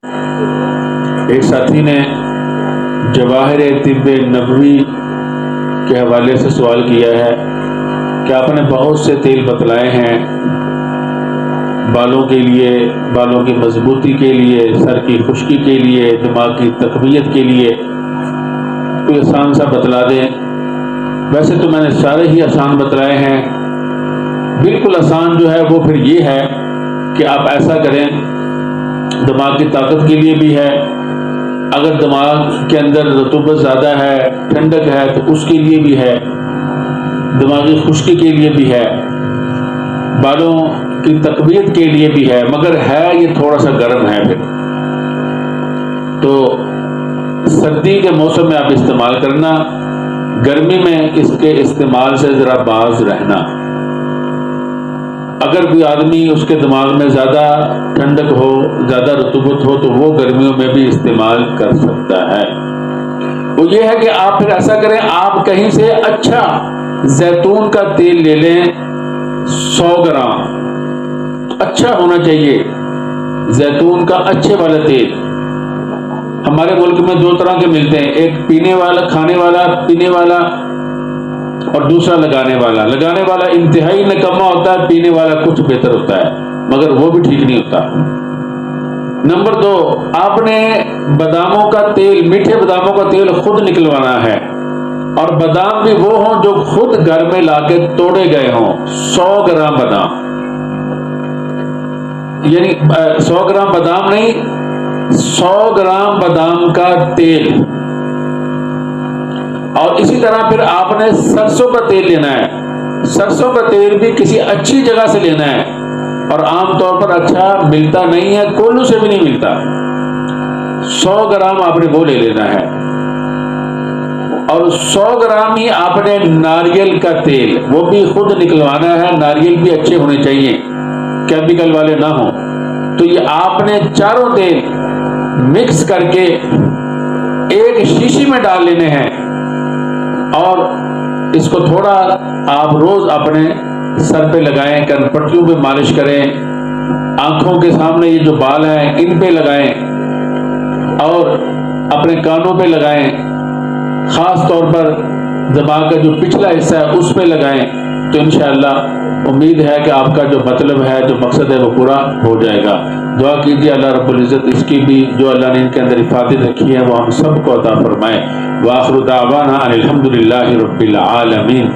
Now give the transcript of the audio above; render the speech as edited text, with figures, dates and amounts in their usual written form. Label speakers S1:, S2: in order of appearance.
S1: ایک ساتھی نے جواہر طب نبوی کے حوالے سے سوال کیا ہے کہ آپ نے بہت سے تیل بتلائے ہیں بالوں کے لیے، بالوں کی مضبوطی کے لیے، سر کی خشکی کے لیے، دماغ کی تقویت کے لیے، کوئی آسان سا بتلا دیں۔ ویسے تو میں نے سارے ہی آسان بتلائے ہیں، بالکل آسان جو ہے وہ پھر یہ ہے کہ آپ ایسا کریں، دماغ کی طاقت کے لیے بھی ہے، اگر دماغ کے اندر رطوبت زیادہ ہے، ٹھنڈک ہے تو اس کے لیے بھی ہے، دماغی خشکی کے لیے بھی ہے، بالوں کی تقویت کے لیے بھی ہے، مگر ہے یہ تھوڑا سا گرم ہے۔ پھر تو سردی کے موسم میں آپ استعمال کرنا، گرمی میں اس کے استعمال سے ذرا باز رہنا۔ اگر کوئی آدمی اس کے دماغ میں زیادہ ٹھنڈک ہو، زیادہ رطوبت ہو تو وہ گرمیوں میں بھی استعمال کر سکتا ہے۔ وہ یہ ہے کہ آپ پھر ایسا کریں، آپ کہیں سے اچھا زیتون کا تیل لے لیں، 100 گرام اچھا ہونا چاہیے، زیتون کا اچھے والا تیل۔ ہمارے ملک میں 2 طرح کے ملتے ہیں، ایک پینے والا، کھانے والا، پینے والا، اور دوسرا لگانے والا۔ لگانے والا انتہائی نکما ہوتا ہے، پینے والا کچھ بہتر ہوتا ہے، مگر وہ بھی ٹھیک نہیں ہوتا۔ نمبر 2، آپ نے باداموں کا تیل، میٹھے باداموں کا تیل خود نکلوانا ہے، اور بادام بھی وہ ہوں جو خود گھر میں لا کے توڑے گئے ہوں۔ 100 گرام بادام، یعنی 100 گرام بادام نہیں، 100 گرام بادام کا تیل۔ اور اسی طرح پھر آپ نے سرسوں کا تیل لینا ہے، سرسوں کا تیل بھی کسی اچھی جگہ سے لینا ہے، اور عام طور پر اچھا ملتا نہیں ہے، کولو سے بھی نہیں ملتا۔ 100 گرام آپ نے وہ لے لینا ہے، اور 100 گرام ہی آپ نے ناریل کا تیل، وہ بھی خود نکلوانا ہے، ناریل بھی اچھے ہونے چاہیے، کیمیکل والے نہ ہوں۔ تو یہ آپ نے چاروں تیل مکس کر کے ایک شیشی میں ڈال لینے ہیں، اور اس کو تھوڑا آپ روز اپنے سر پہ لگائیں، کن پٹیوں پہ مالش کریں، آنکھوں کے سامنے یہ جو بال ہیں ان پہ لگائیں، اور اپنے کانوں پہ لگائیں، خاص طور پر دماغ کا جو پچھلا حصہ ہے اس پہ لگائیں، تو انشاءاللہ امید ہے کہ آپ کا جو مطلب ہے، جو مقصد ہے، وہ پورا ہو جائے گا۔ دعا کیجیے اللہ رب العزت اس کی بھی، جو اللہ نے ان کے اندر حفاظت رکھی ہے، وہ ہم سب کو عطا فرمائے۔ وآخر دعوانا ان الحمد للہ رب العالمین۔